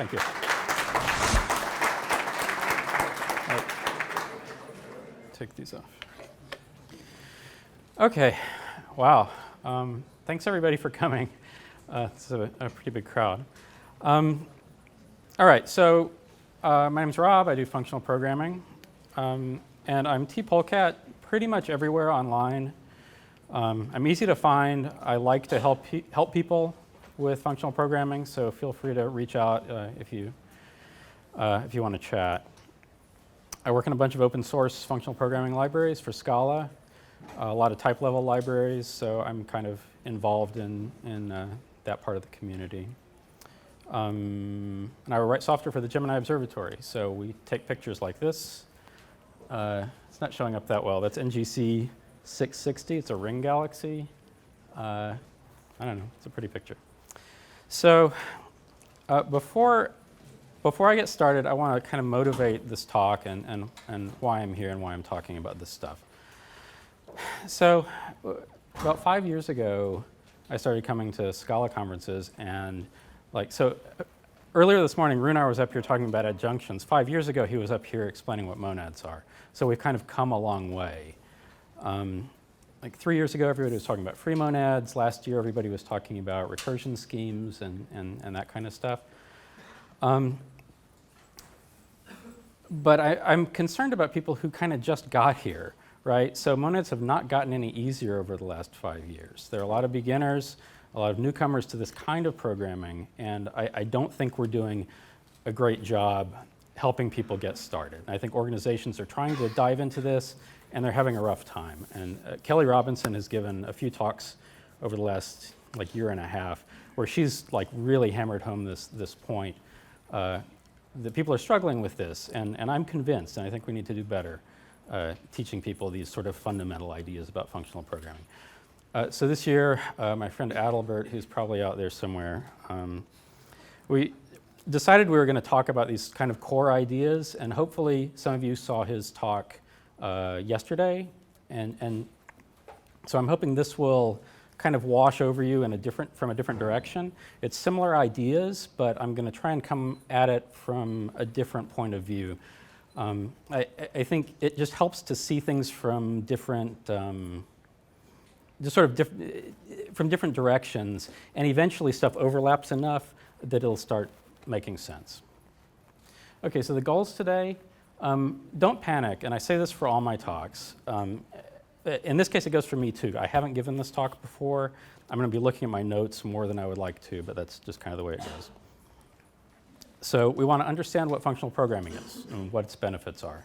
Thank you. Take these off. Okay, wow. Thanks everybody for coming. It's a pretty big crowd. All right, so my name's Rob. I do functional programming. And I'm T-Polecat pretty much everywhere online. I'm easy to find. I like to help people with functional programming, so feel free to reach out if you want to chat. I work in a bunch of open source functional programming libraries for Scala, a lot of type level libraries, so I'm kind of involved in that part of the community. And I write software for the Gemini Observatory, so we take pictures like this. It's not showing up that well. That's NGC 660. It's a ring galaxy. I don't know. It's a pretty picture. So before I get started, I want to kind of motivate this talk and why I'm here and why I'm talking about this stuff. So about 5 years ago, I started coming to Scala conferences, and earlier this morning, Runar was up here talking about adjunctions. 5 years ago, he was up here explaining what monads are. So we've kind of come a long way. 3 years ago, everybody was talking about free monads. Last year, everybody was talking about recursion schemes and that kind of stuff. But I'm concerned about people who kind of just got here, right? So monads have not gotten any easier over the last 5 years. There are a lot of beginners, a lot of newcomers to this kind of programming, and I don't think we're doing a great job helping people get started. I think organizations are trying to dive into this, and they're having a rough time. And Kelly Robinson has given a few talks over the last year and a half where she's really hammered home this point that people are struggling with this, and I'm convinced, and I think we need to do better teaching people these sort of fundamental ideas about functional programming. So this year, my friend Adalbert, who's probably out there somewhere, we decided we were going to talk about these kind of core ideas, and hopefully some of you saw his talk yesterday, and so I'm hoping this will kind of wash over you from a different direction. It's similar ideas, but I'm going to try and come at it from a different point of view. I think it just helps to see things from different, from different directions, and eventually stuff overlaps enough that it'll start making sense. Okay, so the goals today, don't panic, and I say this for all my talks. In this case, it goes for me too. I haven't given this talk before. I'm going to be looking at my notes more than I would like to, but that's just kind of the way it goes. So we want to understand what functional programming is and what its benefits are.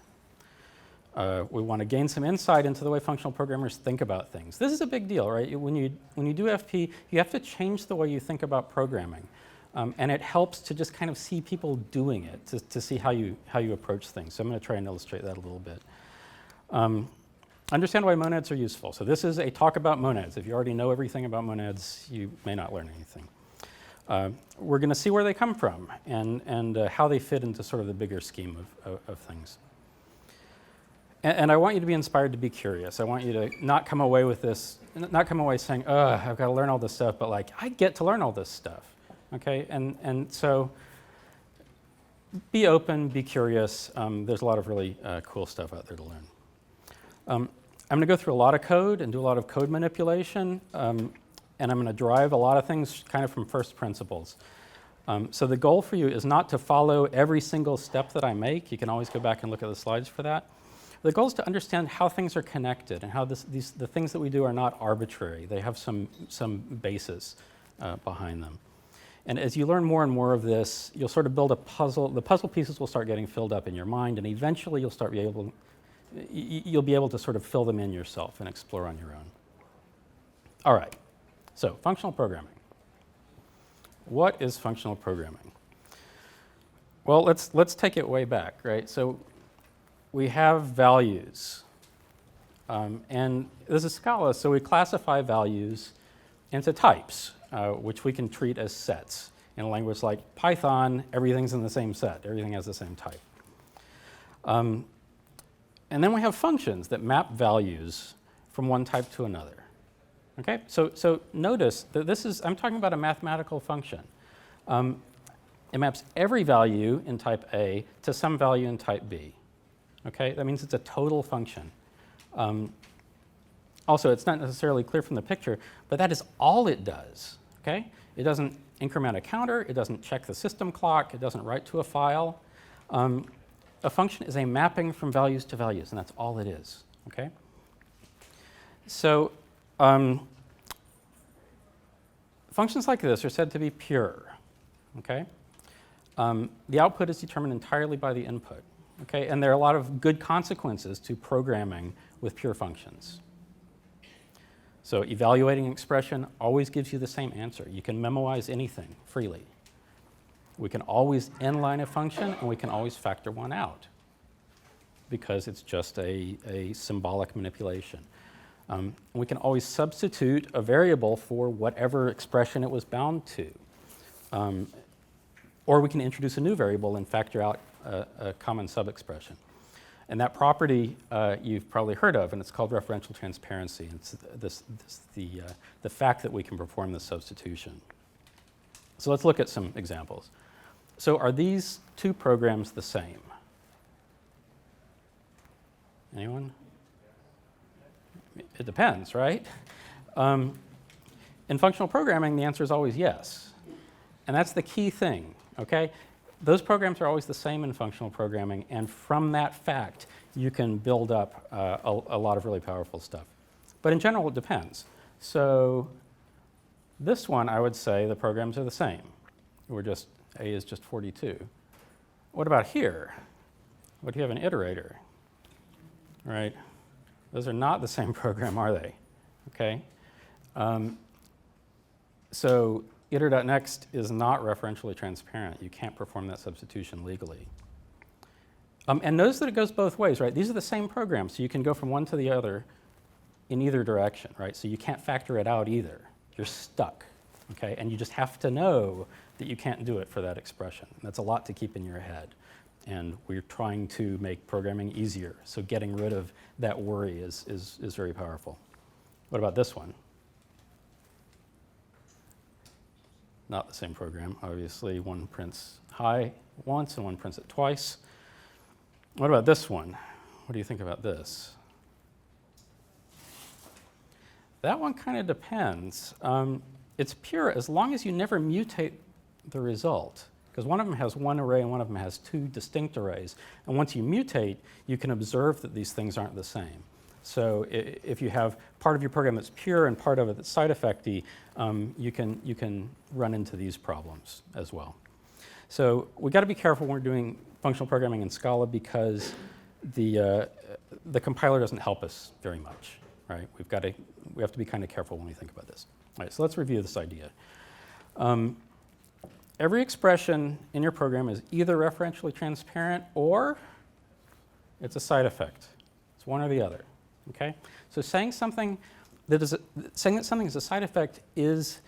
We want to gain some insight into the way functional programmers think about things. This is a big deal, right? When you do FP, you have to change the way you think about programming. And it helps to just kind of see people doing it, to see how you approach things. So I'm going to try and illustrate that a little bit. Understand why monads are useful. So this is a talk about monads. If you already know everything about monads, you may not learn anything. We're going to see where they come from and how they fit into sort of the bigger scheme of things. And I want you to be inspired to be curious. I want you to not come away with this, not come away saying, "Ugh, I've got to learn all this stuff," but I get to learn all this stuff. Okay, and so be open, be curious. There's a lot of really cool stuff out there to learn. I'm going to go through a lot of code and do a lot of code manipulation, and I'm going to drive a lot of things kind of from first principles. So the goal for you is not to follow every single step that I make. You can always go back and look at the slides for that. The goal is to understand how things are connected and how the things that we do are not arbitrary. They have some basis behind them. And as you learn more and more of this, you'll sort of build a puzzle. The puzzle pieces will start getting filled up in your mind, and eventually you'll be able to sort of fill them in yourself and explore on your own. All right, so functional programming. What is functional programming? Well, let's take it way back, right? So we have values, and this is Scala, so we classify values into types, which we can treat as sets. In a language like Python, everything's in the same set. Everything has the same type. And then we have functions that map values from one type to another. Okay, so notice that I'm talking about a mathematical function. it maps every value in type A to some value in type B. Okay, that means it's a total function. Also, it's not necessarily clear from the picture, but that is all it does. Okay, it doesn't increment a counter, it doesn't check the system clock, it doesn't write to a file. A function is a mapping from values to values, and that's all it is. Okay, so functions like this are said to be pure. Okay, the output is determined entirely by the input. Okay, and there are a lot of good consequences to programming with pure functions. So evaluating expression always gives you the same answer. You can memorize anything freely. We can always inline a function, and we can always factor one out because it's just a symbolic manipulation. We can always substitute a variable for whatever expression it was bound to. Or we can introduce a new variable and factor out a common sub-expression. And that property you've probably heard of, and it's called referential transparency. It's the fact that we can perform this substitution. So let's look at some examples. So are these two programs the same? Anyone? It depends, right? In functional programming, the answer is always yes. And that's the key thing, okay? Those programs are always the same in functional programming, and from that fact, you can build up a lot of really powerful stuff. But in general, it depends. So this one, I would say the programs are the same. A is just 42. What about here? What do you have an iterator? Right? Those are not the same program, are they? Okay. So iter.next is not referentially transparent. You can't perform that substitution legally. And notice that it goes both ways, right? These are the same programs, so you can go from one to the other in either direction, right? So you can't factor it out either. You're stuck, okay? And you just have to know that you can't do it for that expression. That's a lot to keep in your head. And we're trying to make programming easier, so getting rid of that worry is very powerful. What about this one? Not the same program, obviously. One prints high once and one prints it twice. What about this one? What do you think about this? That one kind of depends. It's pure as long as you never mutate the result, because one of them has one array and one of them has two distinct arrays. And once you mutate, you can observe that these things aren't the same. So if you have part of your program that's pure and part of it that's side effecty, you can run into these problems as well. So we've got to be careful when we're doing functional programming in Scala because the compiler doesn't help us very much, right? We have to be kind of careful when we think about this. All right, so let's review this idea. Every expression in your program is either referentially transparent or it's a side effect. It's one or the other. Okay, so saying something that something is a side effect is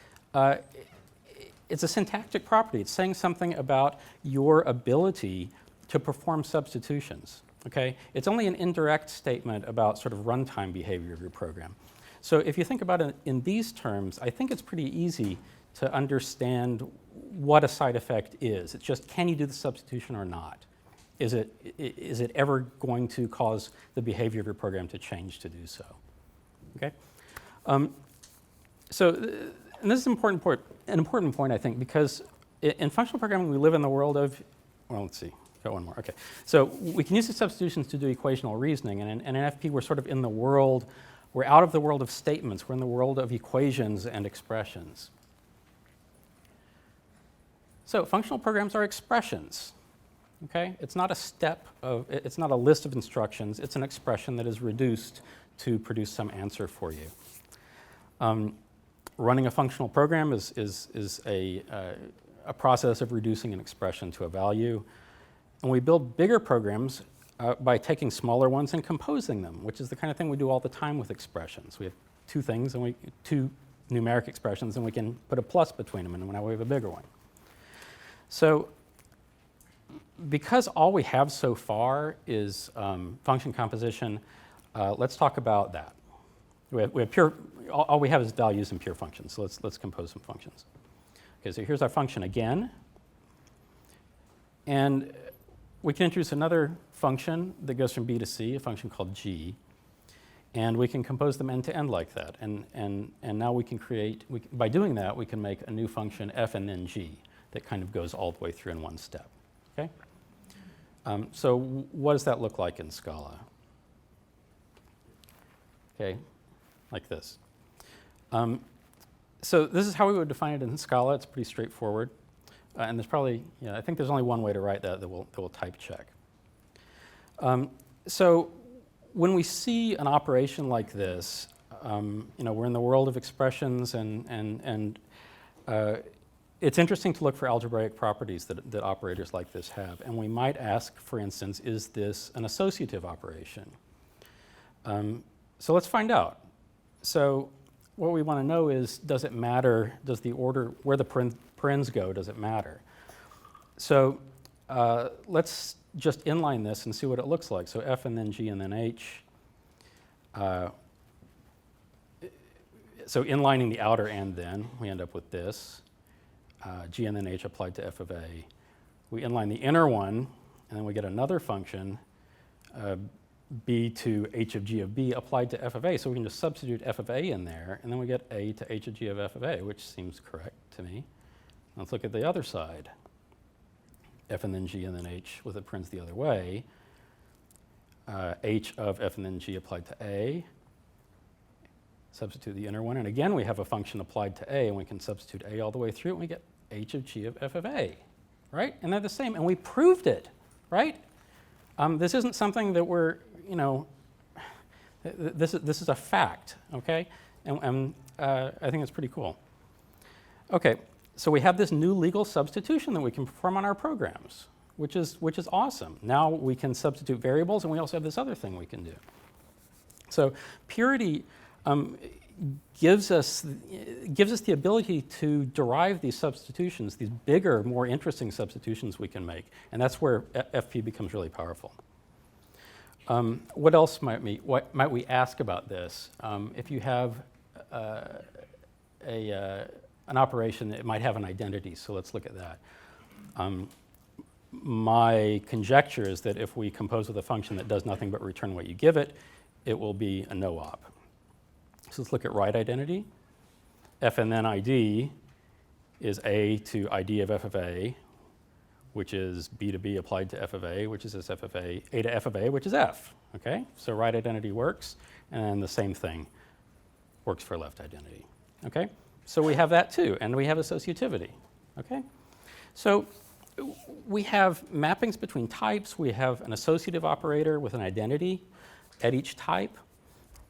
it's a syntactic property. It's saying something about your ability to perform substitutions. Okay, it's only an indirect statement about sort of runtime behavior of your program. So if you think about it in these terms, I think it's pretty easy to understand what a side effect is. It's just, can you do the substitution or not? Is it ever going to cause the behavior of your program to change to do so? Okay. And this is an important point, I think, because in functional programming we live in the world of, well, let's see, got one more. Okay. So we can use the substitutions to do equational reasoning, and in FP we're sort of in the world, we're out of the world of statements, we're in the world of equations and expressions. So functional programs are expressions. Okay? It's not it's not a list of instructions, it's an expression that is reduced to produce some answer for you. Running a functional program is a process of reducing an expression to a value. And we build bigger programs by taking smaller ones and composing them, which is the kind of thing we do all the time with expressions. We have two things, and two numeric expressions, and we can put a plus between them, and now we have a bigger one. So because all we have so far is function composition, let's talk about that. We have pure, all we have is values and pure functions. So let's compose some functions. Okay, so here's our function again. And we can introduce another function that goes from B to C, a function called G. And we can compose them end to end like that. And now we can create, by doing that, we can make a new function f and then g that kind of goes all the way through in one step. Okay? So what does that look like in Scala? Okay, like this. So this is how we would define it in Scala. It's pretty straightforward. And there's probably, I think there's only one way to write that we'll type check. So when we see an operation like this, we're in the world of expressions, and it's interesting to look for algebraic properties that operators like this have. And we might ask, for instance, is this an associative operation? So let's find out. So what we want to know is, does it matter, does the order, where the parens go, does it matter? So let's just inline this and see what it looks like. So f and then g and then h. So inlining the outer end then, we end up with this. G and then h applied to f of a. We inline the inner one, and then we get another function, b to h of g of b applied to f of a. So we can just substitute f of a in there, and then we get a to h of g of f of a, which seems correct to me. Let's look at the other side. F and then g and then h with the parens the other way. H of f and then g applied to a. Substitute the inner one, and again we have a function applied to a, and we can substitute a all the way through, and we get h of g of f of a, right? And they're the same, and we proved it, right? This isn't something that we're, this is a fact, okay? And I think it's pretty cool. Okay, so we have this new legal substitution that we can perform on our programs, which is awesome. Now we can substitute variables, and we also have this other thing we can do. So purity gives us the ability to derive these substitutions, these bigger, more interesting substitutions we can make, and that's where FP becomes really powerful. What else might we ask about this? If you have an operation, it might have an identity, so let's look at that. My conjecture is that if we compose with a function that does nothing but return what you give it, it will be a no-op. So let's look at right identity. F and then ID is A to ID of f of a, which is B to B applied to f of a, which is this f of a to f of a, which is f. Okay? So right identity works, and the same thing works for left identity. Okay? So we have that too, and we have associativity. Okay? So we have mappings between types. We have an associative operator with an identity at each type.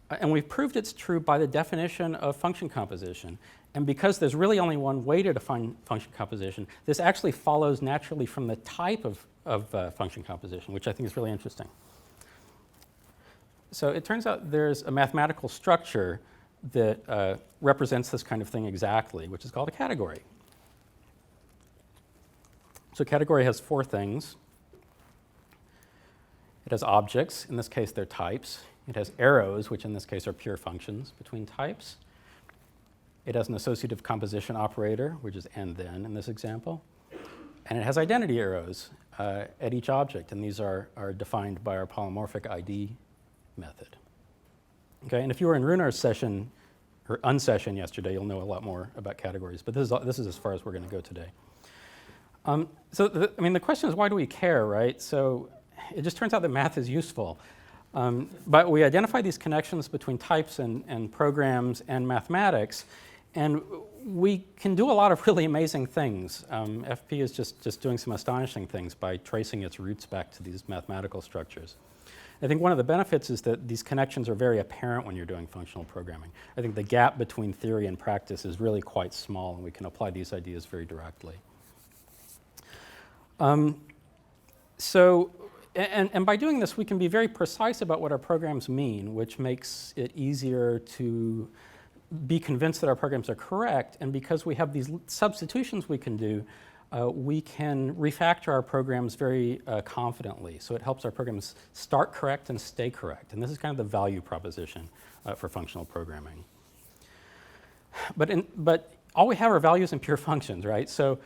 And we've proved it's true by the definition of function composition. And because there's really only one way to define function composition, this actually follows naturally from the type of function composition, which I think is really interesting. So it turns out there's a mathematical structure that represents this kind of thing exactly, which is called a category. So a category has four things. It has objects, in this case they're types. It has arrows, which in this case are pure functions between types. It has an associative composition operator, which is and then in this example. And it has identity arrows at each object, and these are defined by our polymorphic ID method. Okay, and if you were in Runar's session, or unsession yesterday, you'll know a lot more about categories, but this is as far as we're going to go today. The question is, why do we care, right? So it just turns out that math is useful. But we identify these connections between types and programs and mathematics, and we can do a lot of really amazing things. FP is just doing some astonishing things by tracing its roots back to these mathematical structures. I think one of the benefits is that these connections are very apparent when you're doing functional programming. I think the gap between theory and practice is really quite small, and we can apply these ideas very directly. And by doing this, we can be very precise about what our programs mean, which makes it easier to be convinced that our programs are correct. And because we have these substitutions we can do, we can refactor our programs very confidently. So it helps our programs start correct and stay correct. And this is kind of the value proposition for functional programming. But all we have are values and pure functions, right? So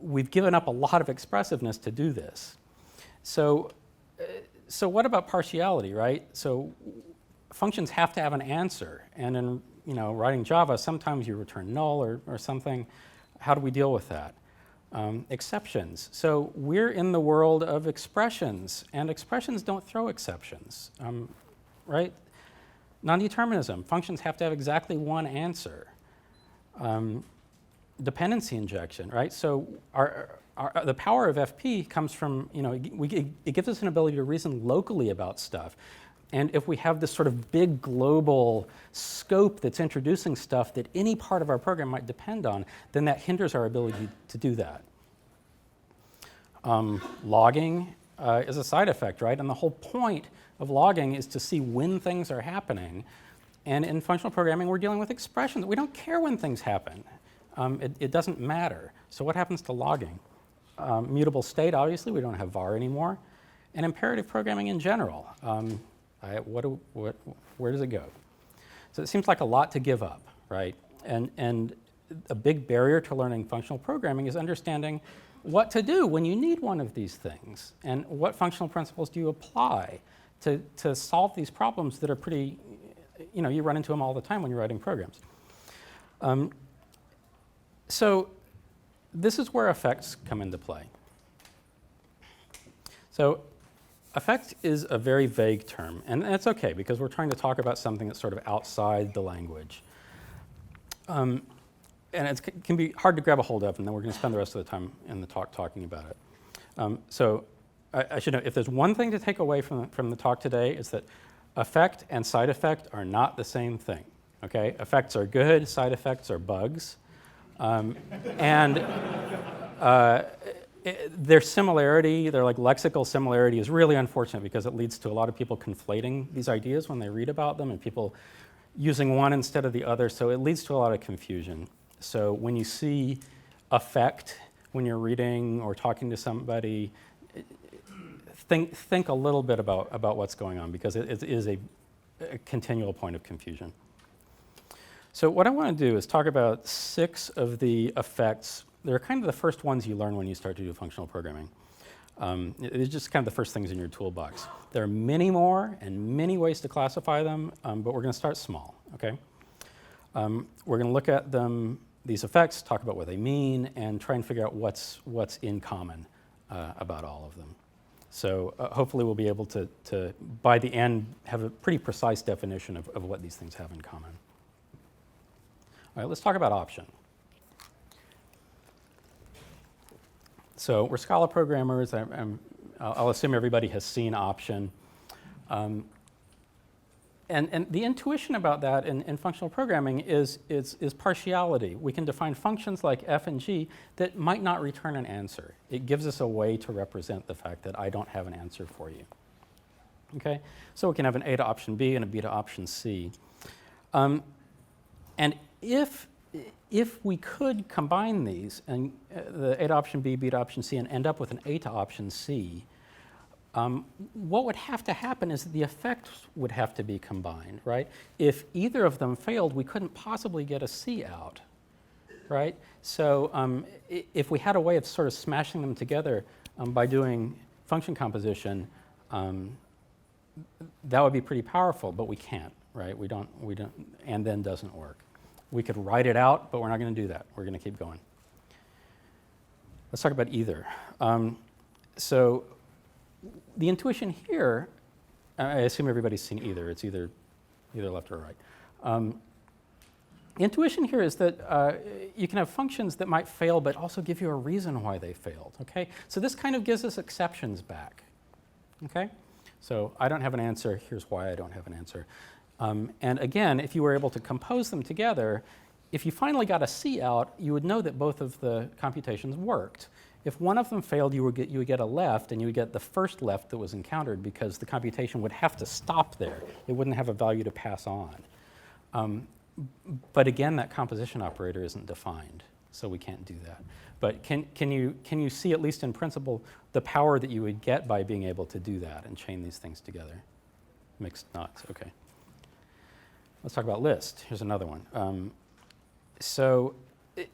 we've given up a lot of expressiveness to do this. So what about partiality, right? So functions have to have an answer, and in writing Java, sometimes you return null or something. How do we deal with that? Exceptions. So we're in the world of expressions, and expressions don't throw exceptions, right? Non-determinism. Functions have to have exactly one answer. Dependency injection, right? So the power of FP comes from, it gives us an ability to reason locally about stuff. And if we have this sort of big global scope that's introducing stuff that any part of our program might depend on, then that hinders our ability to do that. Logging is a side effect, right? And the whole point of logging is to see when things are happening. And in functional programming, we're dealing with expressions. We don't care when things happen. It doesn't matter. So what happens to logging? Mutable state, obviously, we don't have var anymore. And imperative programming in general. Where does it go? So it seems like a lot to give up, right? And a big barrier to learning functional programming is understanding what to do when you need one of these things, and what functional principles do you apply to solve these problems that are pretty, you run into them all the time when you're writing programs. So this is where effects come into play. So effect is a very vague term, and that's okay because we're trying to talk about something that's sort of outside the language. And it can be hard to grab a hold of, and then we're going to spend the rest of the time in the talk talking about it. So I should note, if there's one thing to take away from the talk today, it's that effect and side effect are not the same thing. Okay? Effects are good, side effects are bugs. Their similarity, their lexical similarity is really unfortunate because it leads to a lot of people conflating these ideas when they read about them and people using one instead of the other, so it leads to a lot of confusion. So when you see effect when you're reading or talking to somebody, think a little bit about what's going on because it is a continual point of confusion. So what I want to do is talk about 6 of the effects. They're kind of the first ones you learn when you start to do functional programming. It's just kind of the first things in your toolbox. There are many more and many ways to classify them, but we're going to start small, okay? We're going to look at these effects, talk about what they mean, and try and figure out what's in common about all of them. So hopefully we'll be able to, by the end, have a pretty precise definition of what these things have in common. All right, let's talk about option. So we're Scala programmers. I'll assume everybody has seen option. And the intuition about that in functional programming is partiality. We can define functions like f and g that might not return an answer. It gives us a way to represent the fact that I don't have an answer for you. Okay? So we can have an a to option b and a b to option c. And if we could combine these, and the a to option b, b to option c, and end up with an a to option c, what would have to happen is that the effects would have to be combined, right? If either of them failed, we couldn't possibly get a c out, right? So if we had a way of sort of smashing them together by doing function composition, that would be pretty powerful, but we can't, right? We don't, and then doesn't work. We could write it out, but we're not going to do that. We're going to keep going. Let's talk about either. So the intuition here, I assume everybody's seen either. It's either left or right. The intuition here is that you can have functions that might fail, but also give you a reason why they failed. Okay? So this kind of gives us exceptions back. Okay? So I don't have an answer. Here's why I don't have an answer. And again, if you were able to compose them together, if you finally got a C out, you would know that both of the computations worked. If one of them failed, you would get a left, and you would get the first left that was encountered because the computation would have to stop there. It wouldn't have a value to pass on. But again, that composition operator isn't defined, so we can't do that. But can you see, at least in principle, the power that you would get by being able to do that and chain these things together? Mixed knots, okay. Let's talk about list. Here's another one. So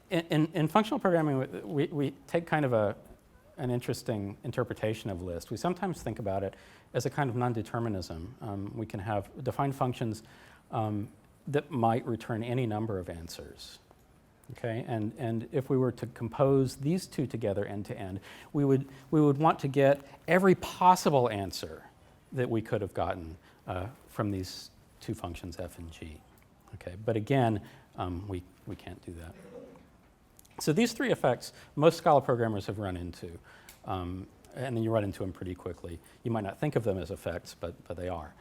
in functional programming, we take kind of an interesting interpretation of list. We sometimes think about it as a kind of non-determinism. We can have defined functions that might return any number of answers. Okay, and if we were to compose these two together end to end, we would want to get every possible answer that we could have gotten from these two functions f and g. Okay, but again, we can't do that. So these three effects, most Scala programmers have run into, and then you run into them pretty quickly. You might not think of them as effects, but they are.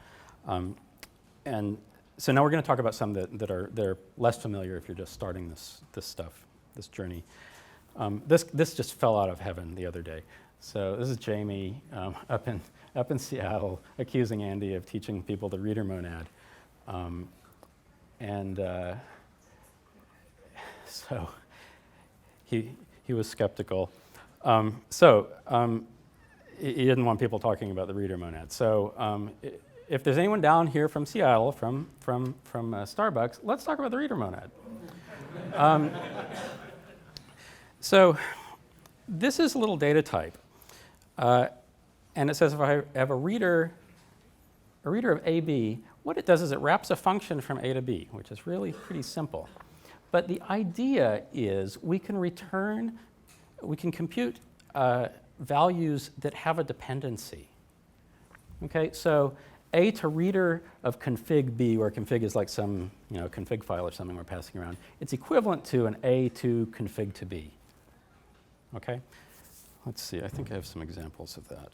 And so now we're going to talk about some that are less familiar if you're just starting this journey. This just fell out of heaven the other day. So this is Jamie up in Seattle accusing Andy of teaching people the reader monad. So he was skeptical. He didn't want people talking about the reader monad. So if there's anyone down here from Seattle, from Starbucks, let's talk about the reader monad. So this is a little data type. And it says if I have a reader of AB, what it does is it wraps a function from A to B, which is really pretty simple. But the idea is we can compute values that have a dependency. Okay, so A to reader of config B, where config is like some config file or something we're passing around, it's equivalent to an A to config to B. Okay, let's see, I think I have some examples of that.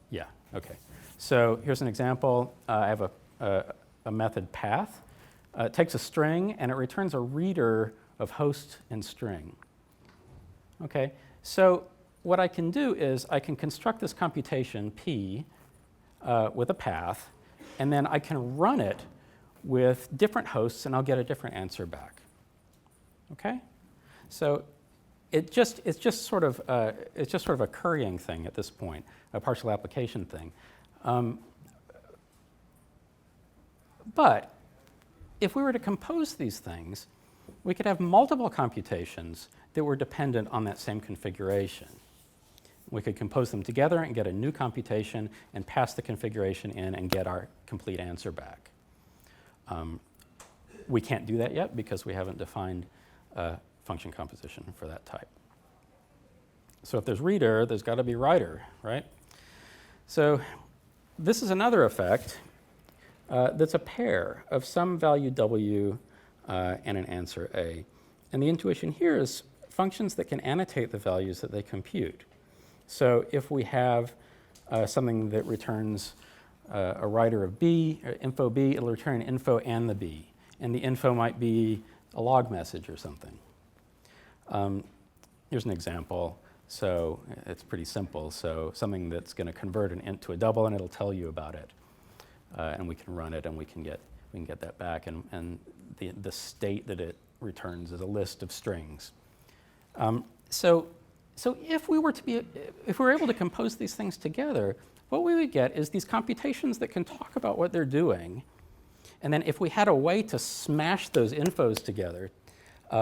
Yeah, okay. So here's an example. I have a method path. It takes a string and it returns a reader of host and string. Okay, so what I can do is I can construct this computation P with a path, and then I can run it with different hosts and I'll get a different answer back. Okay, so it's just sort of a currying thing at this point, a partial application thing. But if we were to compose these things, we could have multiple computations that were dependent on that same configuration. We could compose them together and get a new computation and pass the configuration in and get our complete answer back. We can't do that yet because we haven't defined a function composition for that type. So if there's reader, there's got to be writer, right? So this is another effect that's a pair of some value W and an answer A. And the intuition here is functions that can annotate the values that they compute. So if we have something that returns a writer of B, info B, it'll return info and the B. And the info might be a log message or something. Here's an example. So it's pretty simple. So something that's going to convert an int to a double, and it'll tell you about it. And we can run it, and we can get that back. And the state that it returns is a list of strings. So if we were able to compose these things together, what we would get is these computations that can talk about what they're doing. And then if we had a way to smash those infos together,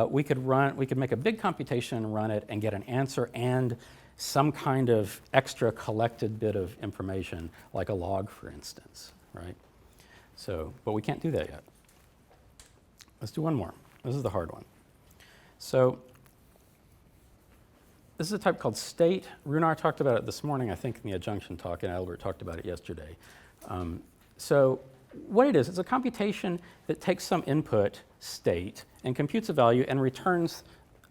we could make a big computation and run it and get an answer and some kind of extra collected bit of information, like a log, for instance, right? So, but we can't do that yet. Let's do one more. This is the hard one. So this is a type called state. Runar talked about it this morning, I think, in the adjunction talk, and Albert talked about it yesterday. So what it is, it's a computation that takes some input state and computes a value and returns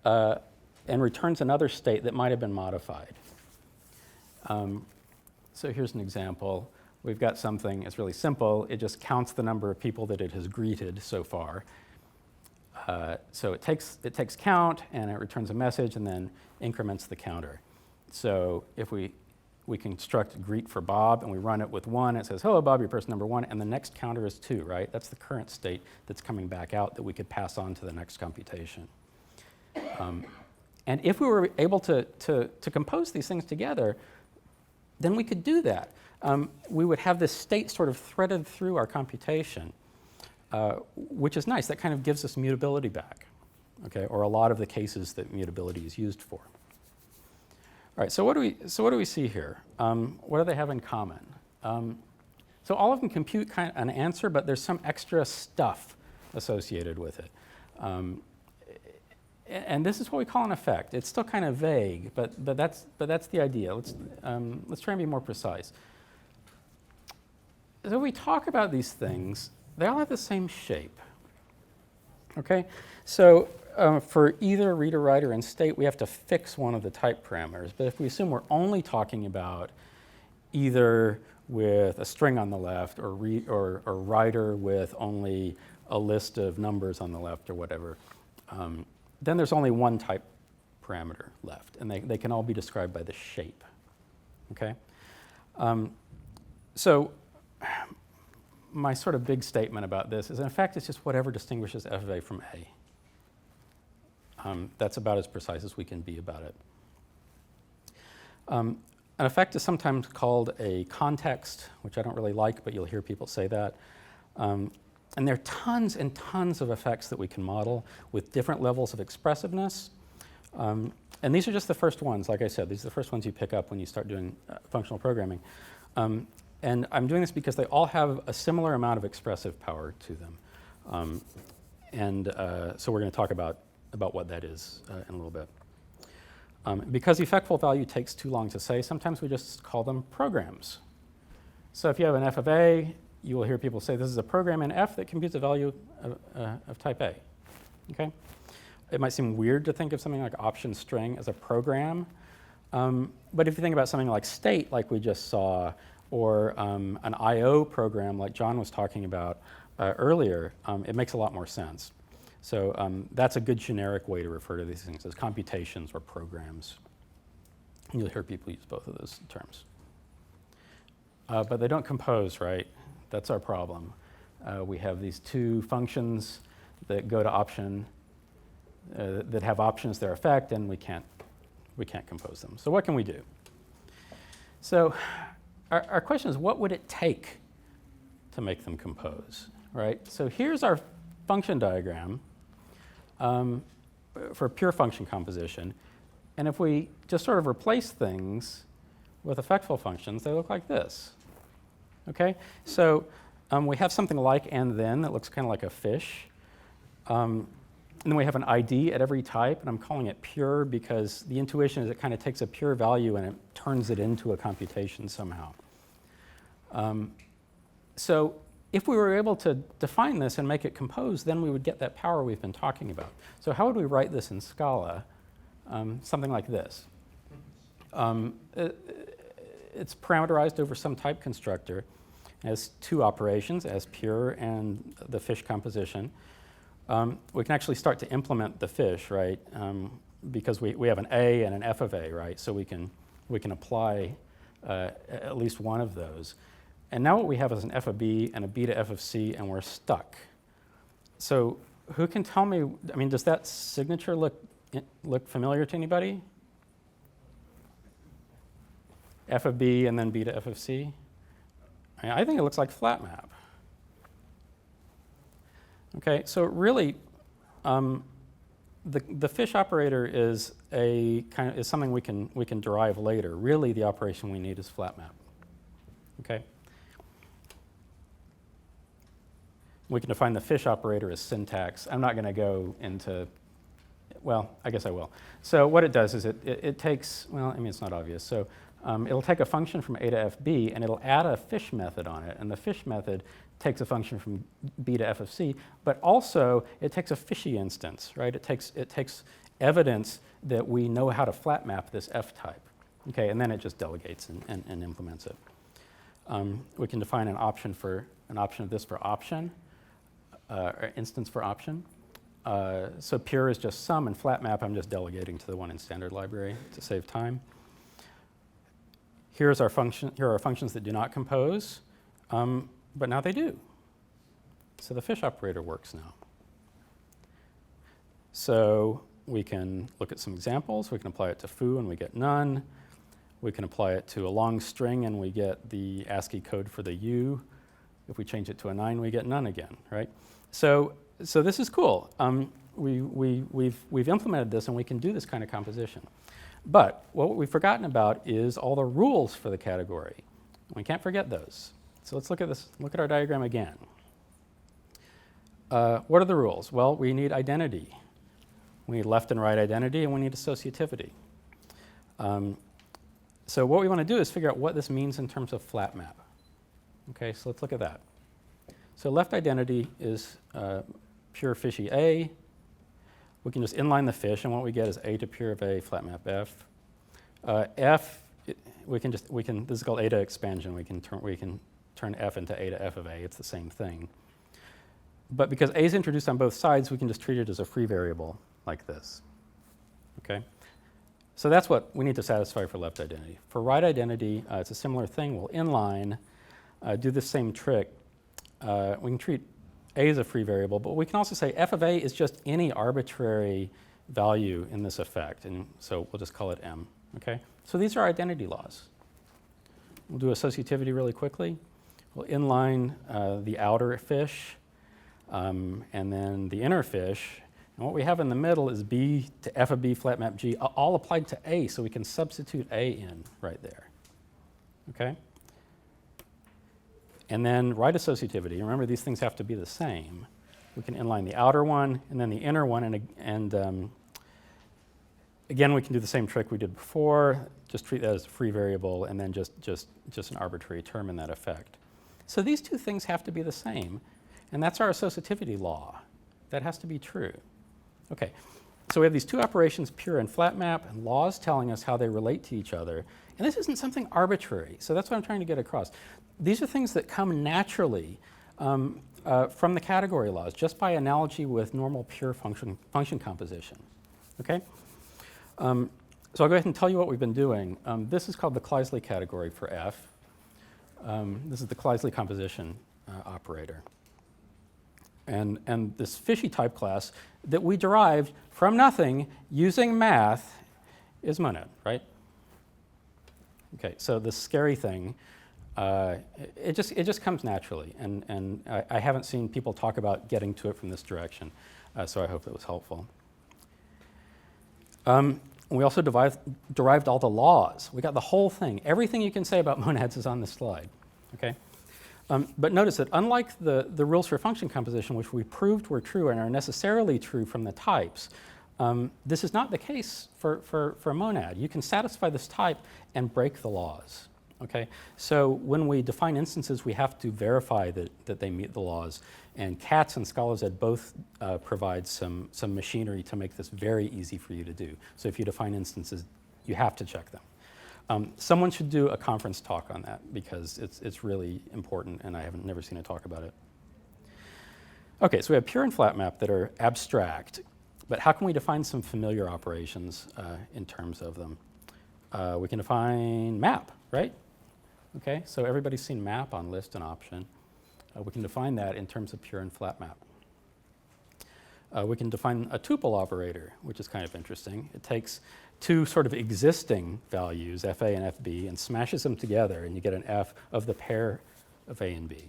another state that might have been modified. So here's an example. We've got something, it's really simple. It just counts the number of people that it has greeted so far. So it takes count and it returns a message and then increments the counter. So if we construct greet for Bob and we run it with 1, it says, hello Bob, you're person number 1, and the next counter is 2, right? That's the current state that's coming back out that we could pass on to the next computation. And if we were able to compose these things together, then we could do that. We would have this state sort of threaded through our computation, which is nice. That kind of gives us mutability back. okay, or a lot of the cases that mutability is used for. All right, so what do we see here? What do they have in common? So all of them compute kind of an answer, but there's some extra stuff associated with it. And this is what we call an effect. It's still kind of vague, but that's the idea. Let's try and be more precise. So we talk about these things, they all have the same shape. Okay? So for either reader, writer, and state, we have to fix one of the type parameters. But if we assume we're only talking about either with a string on the left or writer with only a list of numbers on the left or whatever, then there's only one type parameter left, and they can all be described by the shape. Okay? So my sort of big statement about this is, in fact, it's just whatever distinguishes f of a from a. That's about as precise as we can be about it. An effect is sometimes called a context, which I don't really like, but you'll hear people say that. And there are tons and tons of effects that we can model with different levels of expressiveness. And these are just the first ones. Like I said, these are the first ones you pick up when you start doing functional programming. And I'm doing this because they all have a similar amount of expressive power to them. So we're going to talk about what that is in a little bit. Because effectful value takes too long to say, sometimes we just call them programs. So if you have an f of a, you will hear people say this is a program in f that computes a value of type a. Okay? It might seem weird to think of something like option string as a program, but if you think about something like state, like we just saw, or an I/O program like John was talking about earlier, it makes a lot more sense. So that's a good generic way to refer to these things as computations or programs. You'll hear people use both of those terms. But they don't compose, right? That's our problem. We have these two functions that go to option, that have options their effect, and we can't compose them. So what can we do? So our question is, what would it take to make them compose, right? So here's our function diagram for pure function composition. And if we just sort of replace things with effectful functions, they look like this. Okay? So we have something like and then that looks kind of like a fish. And then we have an ID at every type, and I'm calling it pure because the intuition is it kind of takes a pure value and it turns it into a computation somehow. So if we were able to define this and make it compose, then we would get that power we've been talking about. So how would we write this in Scala? Something like this. It's parameterized over some type constructor. It has two operations, as pure and the fish composition. We can actually start to implement the fish, right? Because we have an A and an F of A, right? So we can apply at least one of those. And now what we have is an F of B and a B to F of C, and we're stuck. So who can tell me, I mean, does that signature look familiar to anybody? F of B and then B to F of C? I think it looks like flat map. Okay, so really, the fish operator is something we can derive later. Really, the operation we need is flat map. Okay. We can define the fish operator as syntax. I'm not going to go into, well, I guess I will. So what it does is it takes, well, I mean, it's not obvious. So it'll take a function from A to FB, and it'll add a fish method on it. And the fish method takes a function from B to F of C, but also it takes a fishy instance, right? It takes evidence that we know how to flat map this F type. Okay, and then it just delegates and implements it. We can define an option of this for option, or instance for option. So pure is just sum, and flat map I'm just delegating to the one in standard library to save time. Here are functions that do not compose, but now they do. So the fish operator works now. So we can look at some examples. We can apply it to foo and we get none. We can apply it to a long string and we get the ASCII code for the U. If we change it to a 9, we get none again, right? So this is cool. we've implemented this and we can do this kind of composition. But what we've forgotten about is all the rules for the category. We can't forget those. So let's look at this. Look at our diagram again. What are the rules? Well, we need identity. We need left and right identity, and we need associativity. So what we want to do is figure out what this means in terms of flat map. Okay, so let's look at that. So left identity is pure fishy A. We can just inline the fish, and what we get is A to pure of A, flat map F. F, this is called eta expansion. We can turn F into A to F of A. It's the same thing. But because A is introduced on both sides, we can just treat it as a free variable like this. Okay? So that's what we need to satisfy for left identity. For right identity, it's a similar thing. We'll inline, do the same trick. We can treat A as a free variable, but we can also say F of A is just any arbitrary value in this effect, and so we'll just call it M. Okay? So these are identity laws. We'll do associativity really quickly. We'll inline the outer fish, and then the inner fish. And what we have in the middle is B to F of B flat map G, all applied to A, so we can substitute A in right there. Okay? And then right associativity. Remember, these things have to be the same. We can inline the outer one and then the inner one, and again, we can do the same trick we did before. Just treat that as a free variable, and then just an arbitrary term in that effect. So these two things have to be the same, and that's our associativity law. That has to be true. Okay, so we have these two operations, pure and flat map, and laws telling us how they relate to each other. And this isn't something arbitrary, so that's what I'm trying to get across. These are things that come naturally from the category laws, just by analogy with normal pure function composition. Okay? So I'll go ahead and tell you what we've been doing. This is called the Kleisli category for F. This is the Kleisli composition operator. And this fishy type class that we derived from nothing using math is monad, right? Okay, so the scary thing, it just comes naturally, and I haven't seen people talk about getting to it from this direction, so I hope it was helpful. We also derived all the laws. We got the whole thing. Everything you can say about monads is on this slide, okay? But notice that unlike the rules for function composition, which we proved were true and are necessarily true from the types, this is not the case for a monad. You can satisfy this type and break the laws. Okay? So when we define instances, we have to verify that they meet the laws. And Katz and ScholarZ both provide some machinery to make this very easy for you to do. So if you define instances, you have to check them. Someone should do a conference talk on that because it's really important, and I haven't never seen a talk about it. Okay, so we have pure and flat map that are abstract, but how can we define some familiar operations in terms of them? We can define map, right? Okay, so everybody's seen map on list and option. We can define that in terms of pure and flat map. We can define a tuple operator, which is kind of interesting. It takes two sort of existing values, FA and FB, and smashes them together, and you get an F of the pair of A and B.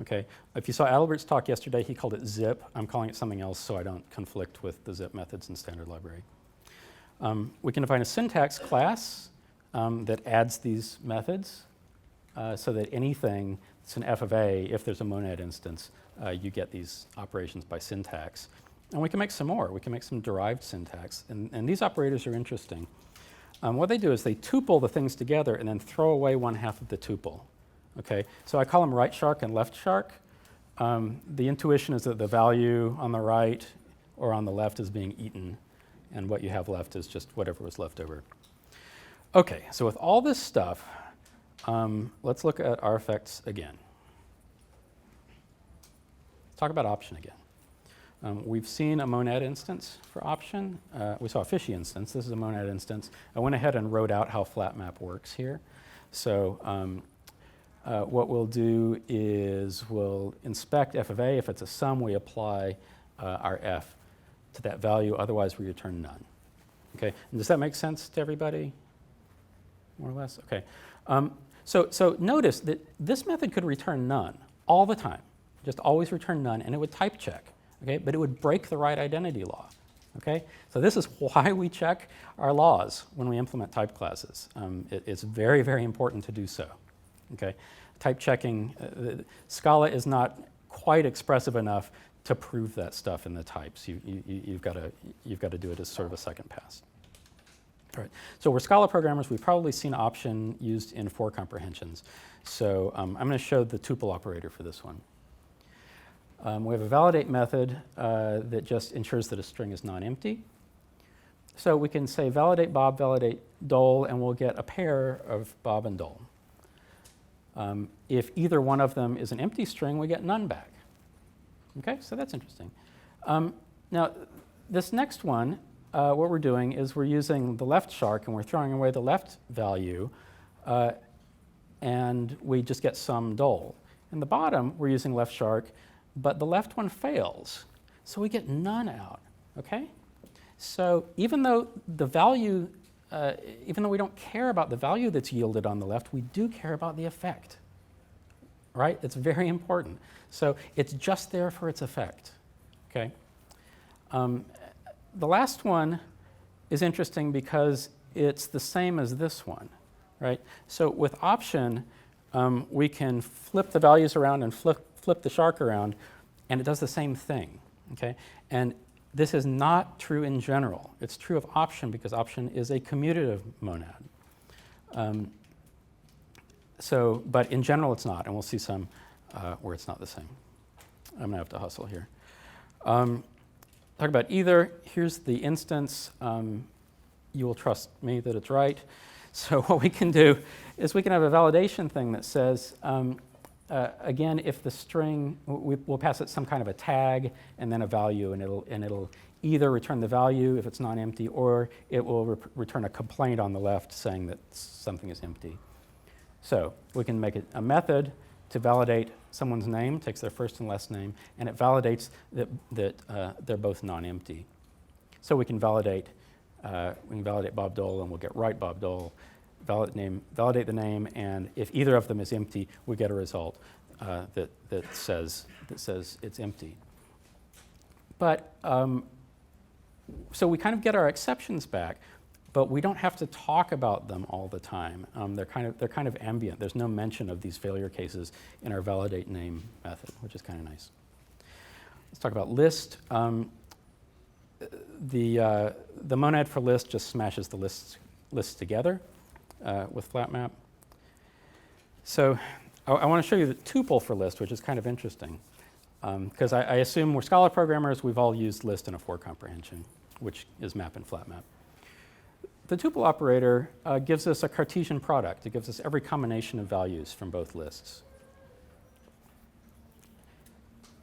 Okay? If you saw Adalbert's talk yesterday, he called it zip. I'm calling it something else so I don't conflict with the zip methods in standard library. We can define a syntax class that adds these methods so that anything that's an F of A, if there's a monad instance, you get these operations by syntax. And we can make some more. We can make some derived syntax. And these operators are interesting. What they do is they tuple the things together and then throw away one half of the tuple. Okay? So I call them right shark and left shark. The intuition is that the value on the right or on the left is being eaten, and what you have left is just whatever was left over. Okay, so with all this stuff, let's look at our effects again. Let's talk about option again. We've seen a monad instance for option. We saw a fishy instance. This is a monad instance. I went ahead and wrote out how flat map works here. So what we'll do is we'll inspect F of A. If it's a sum, we apply our F to that value. Otherwise, we return none. Okay, and does that make sense to everybody? More or less? Okay. So notice that this method could return none all the time. Just always return none, and it would type check. okay? But it would break the right identity law, okay? So this is why we check our laws when we implement type classes. It's very, very important to do so, okay? Type checking, Scala is not quite expressive enough to prove that stuff in the types. You've got to do it as sort of a second pass. All right. So we're Scala programmers. We've probably seen option used in for comprehensions. So I'm going to show the tuple operator for this one. We have a validate method that just ensures that a string is non-empty. So we can say validate Bob, validate Dole, and we'll get a pair of Bob and Dole. If either one of them is an empty string, we get none back. Okay, so that's interesting. Now, this next one, what we're doing is we're using the left shark, and we're throwing away the left value, and we just get some Dole. In the bottom, we're using left shark, but the left one fails, so we get none out, okay? So even though the value, even though we don't care about the value that's yielded on the left, we do care about the effect, right? It's very important. So it's just there for its effect, okay? The last one is interesting because it's the same as this one, right? So with option, we can flip the values around and flip the shark around, and it does the same thing, okay? And this is not true in general. It's true of option because option is a commutative monad. But in general, it's not, and we'll see some where it's not the same. I'm going to have to hustle here. Talk about either. Here's the instance. You will trust me that it's right. So what we can do is we can have a validation thing that says, again, if the string, we'll pass it some kind of a tag and then a value, and it'll either return the value if it's non-empty, or it will return a complaint on the left saying that something is empty. So we can make it a method to validate someone's name, takes their first and last name, and it validates that they're both non-empty. So we can validate Bob Dole, and we'll get right Bob Dole, validate the name, and if either of them is empty, we get a result that says it's empty. But so we kind of get our exceptions back, but we don't have to talk about them all the time. They're kind of ambient. There's no mention of these failure cases in our validate name method, which is kind of nice. Let's talk about list. The monad for list just smashes the lists together with flat map. So I want to show you the tuple for list, which is kind of interesting. Because I assume we're Scala programmers, we've all used list in a for comprehension, which is map and flat map. The tuple operator gives us a Cartesian product. It gives us every combination of values from both lists.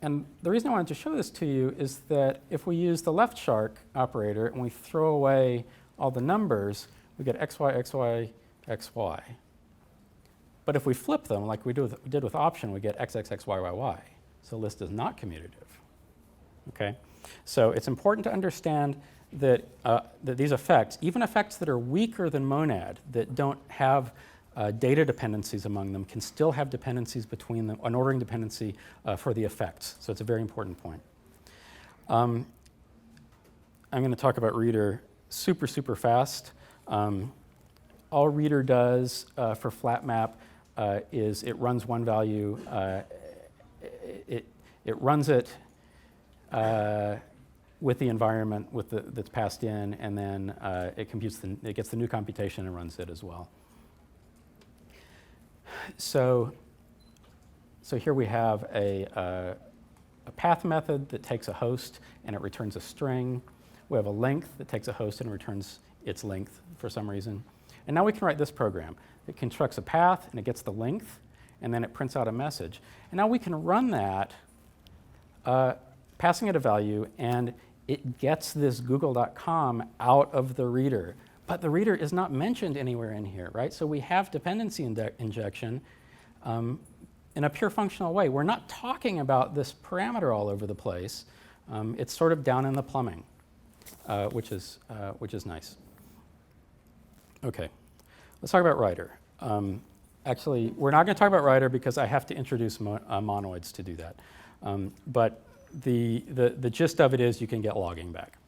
And the reason I wanted to show this to you is that if we use the left shark operator and we throw away all the numbers, we get xy, xy, xy. But if we flip them, like we did with option, we get x, x, x, y, y, y. So list is not commutative, okay? So it's important to understand that these effects, even effects that are weaker than monad, that don't have data dependencies among them, can still have dependencies between them, an ordering dependency for the effects. So it's a very important point. I'm going to talk about reader super, super fast. All reader does for flat map is it runs one value. It runs it with the environment that's passed in, and then it gets the new computation and runs it as well. So here we have a path method that takes a host and it returns a string. We have a length that takes a host and returns its length for some reason. And now we can write this program. It constructs a path and it gets the length, and then it prints out a message. And now we can run that, passing it a value, and it gets this google.com out of the reader. But the reader is not mentioned anywhere in here, right? So we have dependency injection in a pure functional way. We're not talking about this parameter all over the place. It's sort of down in the plumbing, which is nice. Okay, let's talk about writer. Actually, we're not going to talk about writer because I have to introduce monoids to do that. But the gist of it is you can get logging back.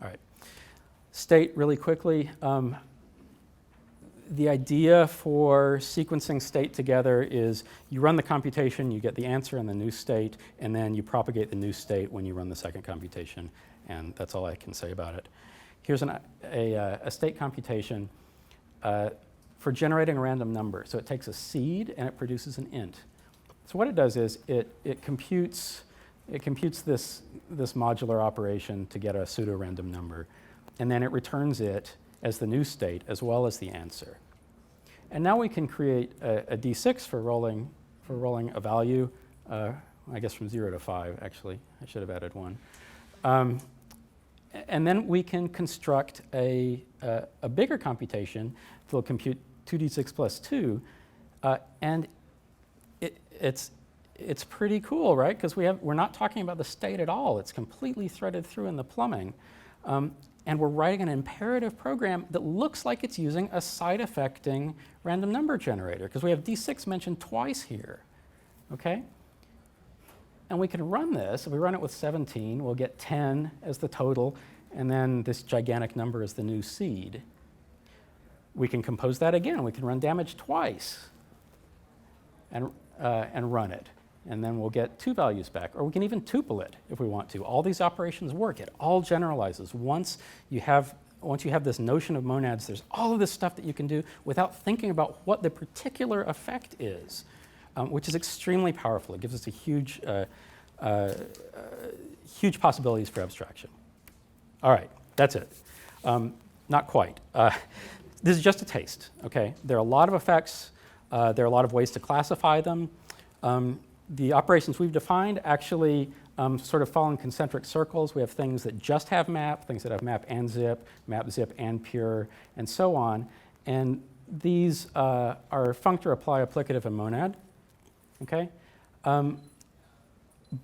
All right. State, really quickly. The idea for sequencing state together is you run the computation, you get the answer in the new state, and then you propagate the new state when you run the second computation, and that's all I can say about it. Here's a state computation for generating a random number. So it takes a seed and it produces an int. So what it does is it computes this modular operation to get a pseudo-random number, and then it returns it as the new state as well as the answer. And now we can create a D6 for rolling a value, I guess from 0 to 5, actually. I should have added 1. And then we can construct a bigger computation that will compute 2d6 plus 2. And it's pretty cool, right? Because we're not talking about the state at all. It's completely threaded through in the plumbing. And we're writing an imperative program that looks like it's using a side-effecting random number generator, because we have D6 mentioned twice here, okay? And we can run this. If we run it with 17, we'll get 10 as the total, and then this gigantic number is the new seed. We can compose that again. We can run damage twice and run it. And then we'll get 2 values back. Or we can even tuple it if we want to. All these operations work. It all generalizes. Once you have this notion of monads, there's all of this stuff that you can do without thinking about what the particular effect is, which is extremely powerful. It gives us a huge possibilities for abstraction. All right, that's it. Not quite. This is just a taste, okay? There are a lot of effects. There are a lot of ways to classify them. The operations we've defined actually sort of fall in concentric circles. We have things that just have map, things that have map and zip, map, zip, and pure, and so on. And these are functor, apply, applicative, and monad. Okay?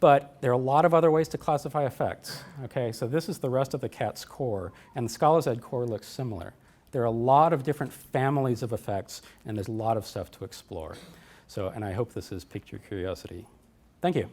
But there are a lot of other ways to classify effects. Okay? So this is the rest of the cat's core, and the Scala Z core looks similar. There are a lot of different families of effects, and there's a lot of stuff to explore. So, and I hope this has piqued your curiosity. Thank you.